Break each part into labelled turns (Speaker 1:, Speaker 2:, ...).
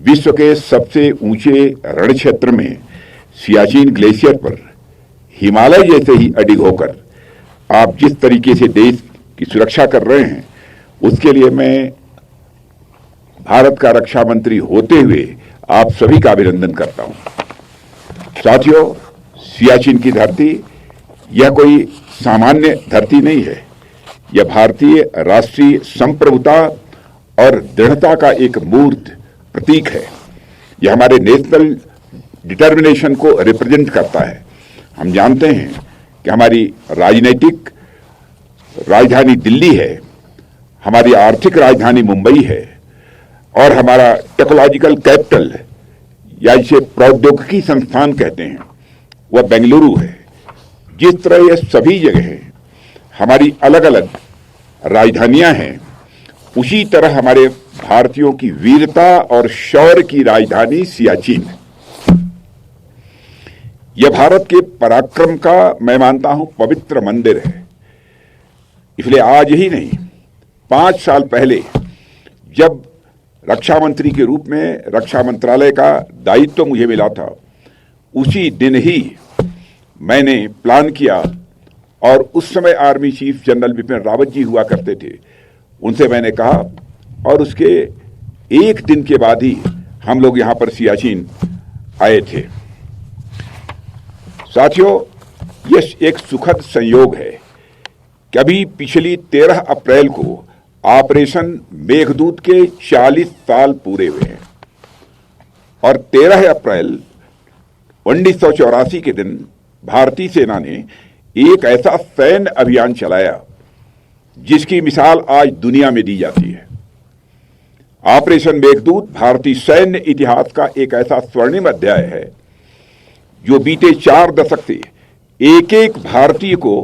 Speaker 1: विश्व के सबसे ऊंचे रण क्षेत्र में सियाचिन ग्लेशियर पर हिमालय जैसे ही अडिग होकर आप जिस तरीके से देश की सुरक्षा कर रहे हैं, उसके लिए मैं भारत का रक्षा मंत्री होते हुए आप सभी का अभिनंदन करता हूं। साथियों, सियाचिन की धरती यह कोई सामान्य धरती नहीं है। यह भारतीय राष्ट्रीय संप्रभुता और दृढ़ता का एक मूर्त प्रतीक है। यह हमारे नेशनल डिटर्मिनेशन को रिप्रेजेंट करता है। हम जानते हैं कि हमारी राजनीतिक राजधानी दिल्ली है, हमारी आर्थिक राजधानी मुंबई है और हमारा टेक्नोलॉजिकल कैपिटल या जिसे प्रौद्योगिकी संस्थान कहते हैं वह बेंगलुरु है। जिस तरह ये सभी जगह हमारी अलग अलग राजधानियां हैं, उसी तरह हमारे भारतीयों की वीरता और शौर्य की राजधानी सियाचिन है। यह भारत के पराक्रम का, मैं मानता हूं, पवित्र मंदिर है। इसलिए आज ही नहीं, 5 साल पहले जब रक्षा मंत्री के रूप में रक्षा मंत्रालय का दायित्व मुझे मिला था, उसी दिन ही मैंने प्लान किया और उस समय army chief general Bipin Rawat ji हुआ करते थे, उनसे मैंने कहा और उसके एक दिन के बाद ही हम लोग यहां पर सियाचिन आए थे। साथियों, यह एक सुखद संयोग है कि अभी पिछली 13 अप्रैल को ऑपरेशन मेघदूत के 40 साल पूरे हुए हैं और 13 अप्रैल 1984 के दिन भारतीय सेना ने एक ऐसा सैन्य अभियान चलाया जिसकी मिसाल आज दुनिया में दी जाती है। ऑपरेशन मेघदूत भारतीय सैन्य इतिहास का एक ऐसा स्वर्णिम अध्याय है जो बीते 4 दशक से एक एक भारतीय को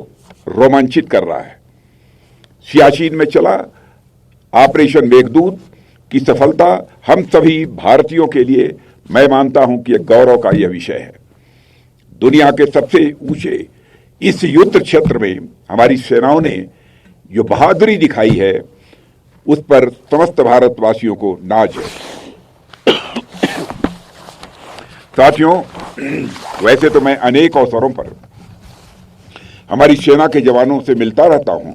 Speaker 1: रोमांचित कर रहा है। सियाचिन में चला ऑपरेशन मेघदूत की सफलता हम सभी भारतीयों के लिए, मैं मानता हूं कि यह गौरव का यह विषय है। दुनिया के सबसे ऊंचे इस युद्ध क्षेत्र में हमारी सेनाओं ने जो बहादुरी दिखाई है, उस पर समस्त भारतवासियों को नाज है। साथियों, वैसे तो मैं अनेक अवसरों पर हमारी सेना के जवानों से मिलता रहता हूं,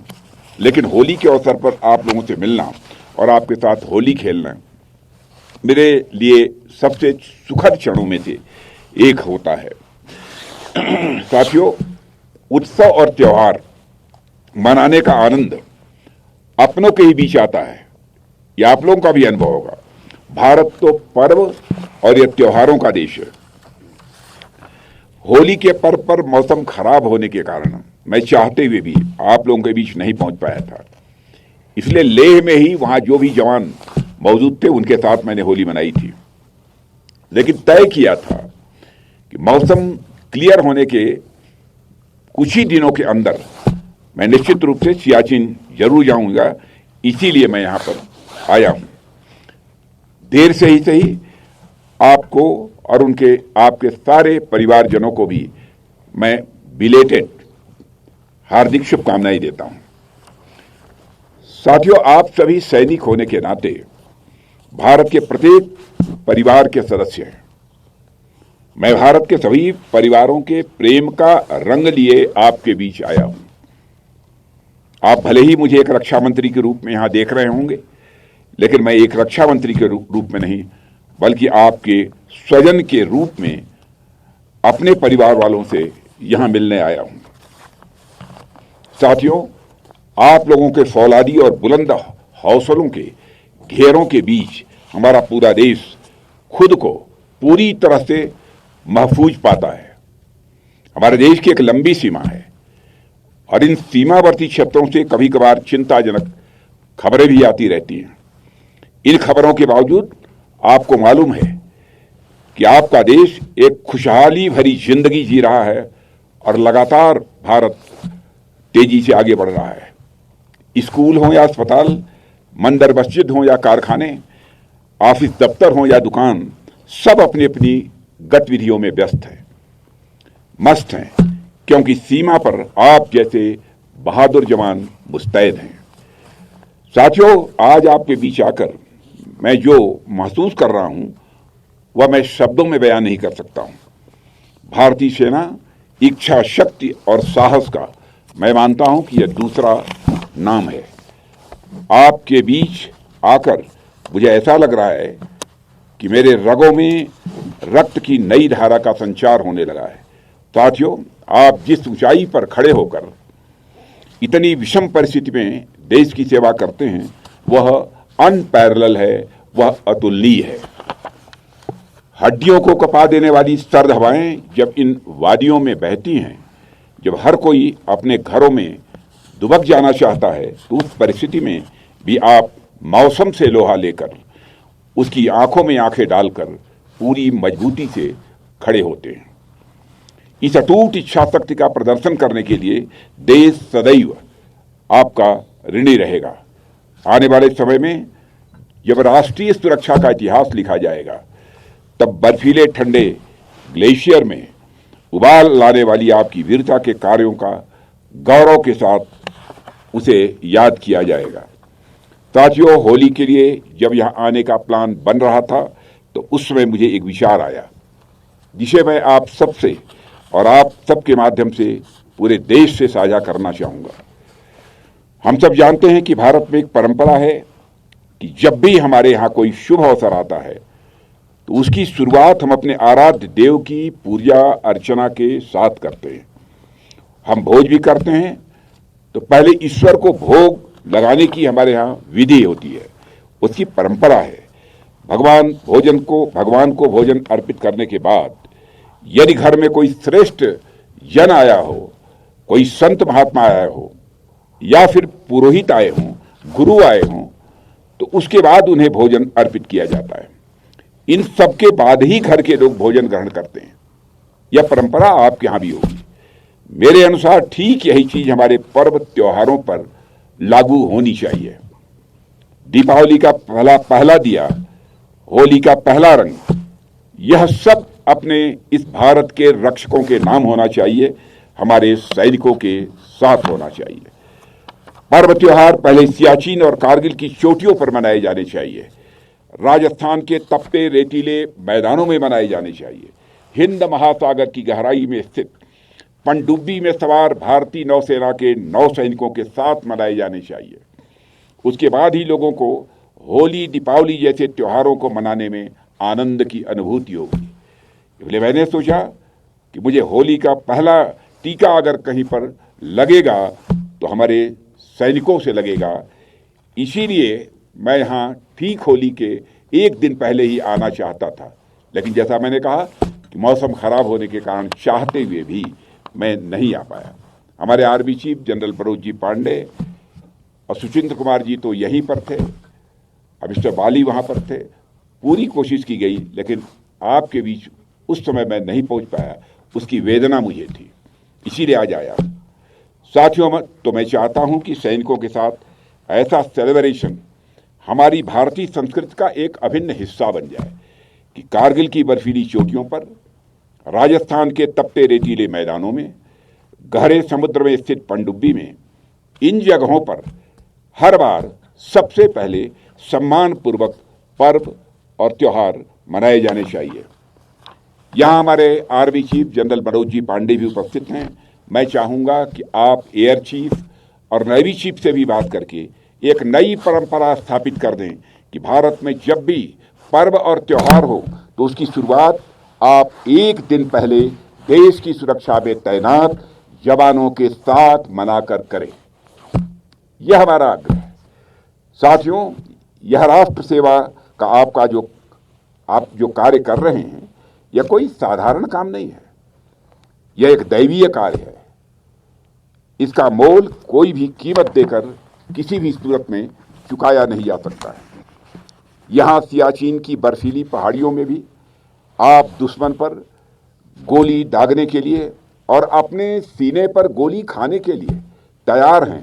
Speaker 1: लेकिन होली के अवसर पर आप लोगों से मिलना और आपके साथ होली खेलना मेरे लिए सबसे सुखद क्षणों में से एक होता है। साथियों, उत्सव और त्योहार मनाने का आनंद अपनों के ही बीच आता है। यह आप लोगों का भी अनुभव होगा। भारत तो पर्व और यह त्योहारों का देश है। होली के पर्व पर मौसम खराब होने के कारण मैं चाहते हुए भी आप लोगों के बीच नहीं पहुंच पाया था। इसलिए लेह में ही वहां जो भी जवान मौजूद थे उनके साथ मैंने होली मनाई थी। लेकिन तय किया था कि मौसम क्लियर होने के कुछ ही दिनों के अंदर मैं निश्चित रूप से सियाचिन जरूर जाऊंगा, इसीलिए मैं यहां पर आया हूं। देर से ही सही आपको और आपके सारे परिवारजनों को भी मैं बिलेटेड हार्दिक शुभकामनाएं देता हूं। साथियों, आप सभी सैनिक होने के नाते भारत के प्रत्येक परिवार के सदस्य हैं। मैं भारत के सभी परिवारों के प्रेम का रंग लिए आपके बीच आया हूं। आप भले ही मुझे एक रक्षा मंत्री के रूप में यहां देख रहे होंगे, लेकिन मैं एक रक्षा मंत्री के रूप में नहीं, बल्कि आपके स्वजन के रूप में अपने परिवार वालों से यहां मिलने आया हूं। साथियों, आप लोगों के फौलादी और बुलंद हौसलों के घेरों के बीच हमारा पूरा देश खुद को पूरी तरह से महफूज पाता है। हमारे देश की एक लंबी सीमा है और इन सीमावर्ती क्षेत्रों से कभी कभार चिंताजनक खबरें भी आती रहती हैं। इन खबरों के बावजूद आपको मालूम है कि आपका देश एक खुशहाली भरी जिंदगी जी रहा है और लगातार भारत तेजी से आगे बढ़ रहा है। स्कूल हो या अस्पताल, मंदिर मस्जिद हो या कारखाने, ऑफिस दफ्तर हो या दुकान, सब अपनी अपनी गतिविधियों में व्यस्त हैं, मस्त हैं, क्योंकि सीमा पर आप जैसे बहादुर जवान मुस्तैद हैं। साथियों, आज आपके बीच आकर मैं जो महसूस कर रहा हूं वह मैं शब्दों में बयान नहीं कर सकता हूं। भारतीय सेना इच्छा शक्ति और साहस का मैं मानता हूं कि यह दूसरा नाम है। आपके बीच आकर मुझे ऐसा लग रहा है कि मेरे रगों में रक्त की नई धारा का संचार होने लगा है। साथियों, आप जिस ऊंचाई पर खड़े होकर इतनी विषम परिस्थिति में देश की सेवा करते हैं वह अनपैरेलल है, वह अतुलनीय है। हड्डियों को कपा देने वाली सर्द हवाएं जब इन वादियों में बहती हैं, जब हर कोई अपने घरों में दुबक जाना चाहता है, तो उस परिस्थिति में भी आप मौसम से लोहा लेकर उसकी आंखों में आंखें डालकर पूरी मजबूती से खड़े होते हैं। इस अटूट इच्छा शक्ति का प्रदर्शन करने के लिए देश सदैव आपका ऋणी रहेगा। आने वाले समय में जब राष्ट्रीय सुरक्षा का इतिहास लिखा जाएगा, तब बर्फीले ठंडे ग्लेशियर में उबाल लाने वाली आपकी वीरता के कार्यों का गौरव के साथ उसे याद किया जाएगा। साथियों, होली के लिए जब यहां आने का प्लान बन रहा था तो उस समय मुझे एक विचार आया जिसे मैं आप सबसे और आप सबके माध्यम से पूरे देश से साझा करना चाहूंगा। हम सब जानते हैं कि भारत में एक परंपरा है कि जब भी हमारे यहाँ कोई शुभ अवसर आता है तो उसकी शुरुआत हम अपने आराध्य देव की पूजा अर्चना के साथ करते हैं। हम भोज भी करते हैं तो पहले ईश्वर को भोग लगाने की हमारे यहाँ विधि होती है, उसकी परंपरा है। भगवान को भोजन अर्पित करने के बाद यदि घर में कोई श्रेष्ठ जन आया हो, कोई संत महात्मा आया हो या फिर पुरोहित आए हों, गुरु आए हों, तो उसके बाद उन्हें भोजन अर्पित किया जाता है। इन सब के बाद ही घर के लोग भोजन ग्रहण करते हैं। यह परंपरा आपके यहां भी होगी। मेरे अनुसार ठीक यही चीज हमारे पर्व त्योहारों पर लागू होनी चाहिए। दीपावली का पहला दिया, होली का पहला रंग, यह सब अपने इस भारत के रक्षकों के नाम होना चाहिए, हमारे सैनिकों के साथ होना चाहिए। पर्व त्योहार पहले सियाचिन और कारगिल की चोटियों पर मनाए जाने चाहिए, राजस्थान के तपते रेतीले मैदानों में मनाए जाने चाहिए, हिंद महासागर की गहराई में स्थित पनडुब्बी में सवार भारतीय नौसेना के नौसैनिकों के साथ मनाए जाने चाहिए। उसके बाद ही लोगों को होली दीपावली जैसे त्योहारों को मनाने में आनंद की अनुभूति होगी। इसलिए मैंने सोचा कि मुझे होली का पहला टीका अगर कहीं पर लगेगा तो हमारे सैनिकों से लगेगा। इसीलिए मैं यहाँ ठीक होली के एक दिन पहले ही आना चाहता था, लेकिन जैसा मैंने कहा कि मौसम खराब होने के कारण चाहते हुए भी मैं नहीं आ पाया। हमारे army chief general Manoj ji Pandey और सुचिंद्र कुमार जी तो यहीं पर थे, मिस्टर बाली वहाँ पर थे। पूरी कोशिश की गई, लेकिन आपके बीच उस समय मैं नहीं पहुँच पाया, उसकी वेदना मुझे थी, इसीलिए आज आया। साथियों, तो मैं चाहता हूँ कि सैनिकों के साथ ऐसा सेलिब्रेशन हमारी भारतीय संस्कृति का एक अभिन्न हिस्सा बन जाए कि कारगिल की बर्फीली चोटियों पर, राजस्थान के तपते रेतीले मैदानों में, गहरे समुद्र में स्थित पनडुब्बी में, इन जगहों पर हर बार सबसे पहले सम्मान पूर्वक पर्व और त्योहार मनाए जाने चाहिए। यहाँ हमारे army chief general Manoj ji Pandey भी उपस्थित हैं। मैं चाहूँगा कि आप एयर चीफ और नेवी चीफ से भी बात करके एक नई परंपरा स्थापित कर दें कि भारत में जब भी पर्व और त्योहार हो तो उसकी शुरुआत आप एक दिन पहले देश की सुरक्षा में तैनात जवानों के साथ मनाकर करें। यह हमारा आग्रह है। साथियों, यह राष्ट्र सेवा का आप जो कार्य कर रहे हैं, यह कोई साधारण काम नहीं है, यह एक दैवीय कार्य है। इसका मोल कोई भी कीमत देकर किसी भी सूरत में चुकाया नहीं जा सकता है। यहाँ सियाचिन की बर्फीली पहाड़ियों में भी आप दुश्मन पर गोली दागने के लिए और अपने सीने पर गोली खाने के लिए तैयार हैं,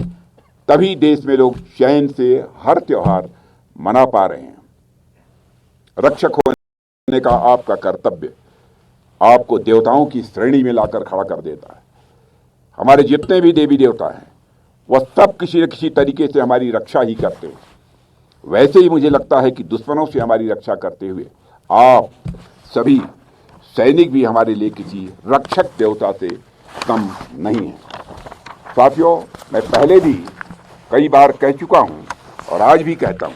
Speaker 1: तभी देश में लोग चैन से हर त्योहार मना पा रहे हैं। रक्षक होने का आपका कर्तव्य आपको देवताओं की श्रेणी में लाकर खड़ा कर देता है। हमारे जितने भी देवी देवता हैं वह सब किसी न किसी तरीके से हमारी रक्षा ही करते हैं। वैसे ही मुझे लगता है कि दुश्मनों से हमारी रक्षा करते हुए आप सभी सैनिक भी हमारे लिए किसी रक्षक देवता से कम नहीं है। साथियों, मैं पहले भी कई बार कह चुका हूं और आज भी कहता हूं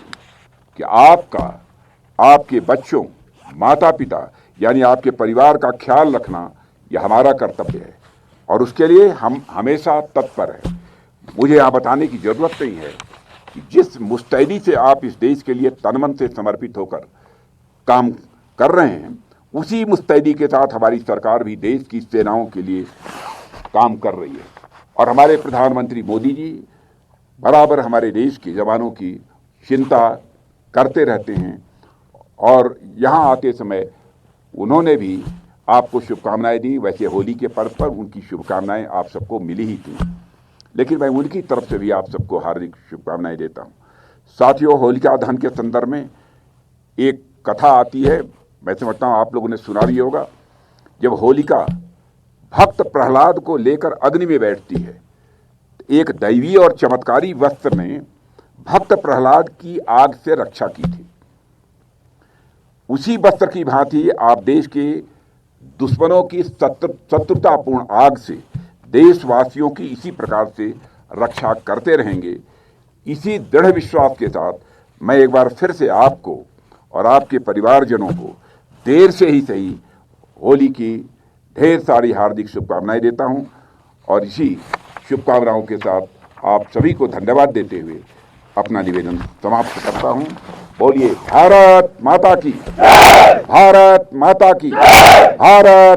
Speaker 1: कि आपका, आपके बच्चों, माता पिता यानी आपके परिवार का ख्याल रखना यह हमारा कर्तव्य है और उसके लिए हम हमेशा तत्पर हैं। मुझे यहाँ बताने की जरूरत नहीं है कि जिस मुस्तैदी से आप इस देश के लिए तन-मन से समर्पित होकर काम कर रहे हैं, उसी मुस्तैदी के साथ हमारी सरकार भी देश की सेनाओं के लिए काम कर रही है और हमारे प्रधानमंत्री मोदी जी बराबर हमारे देश के जवानों की चिंता करते रहते हैं और यहाँ आते समय उन्होंने भी आपको शुभकामनाएं दी। वैसे होली के पर्व पर उनकी शुभकामनाएं आप सबको मिली ही थी, लेकिन मैं उनकी तरफ से भी आप सबको हार्दिक शुभकामनाएं देता हूं। साथियों, होलिका दहन के संदर्भ में एक कथा आती है, मैं समझता हूं आप लोगों ने सुना भी होगा। जब होलिका भक्त प्रहलाद को लेकर अग्नि में बैठती है, एक दैवीय और चमत्कारी वस्त्र ने भक्त प्रहलाद की आग से रक्षा की थी। उसी वस्त्र की भांति आप देश के दुश्मनों की शत्रुतापूर्ण आग से देशवासियों की इसी प्रकार से रक्षा करते रहेंगे। इसी दृढ़ विश्वास के साथ मैं एक बार फिर से आपको और आपके परिवारजनों को देर से ही सही होली की ढेर सारी हार्दिक शुभकामनाएं देता हूं और इसी शुभकामनाओं के साथ आप सभी को धन्यवाद देते हुए अपना निवेदन समाप्त करता हूं। बोलिए भारत माता की, भारत माता की, भारत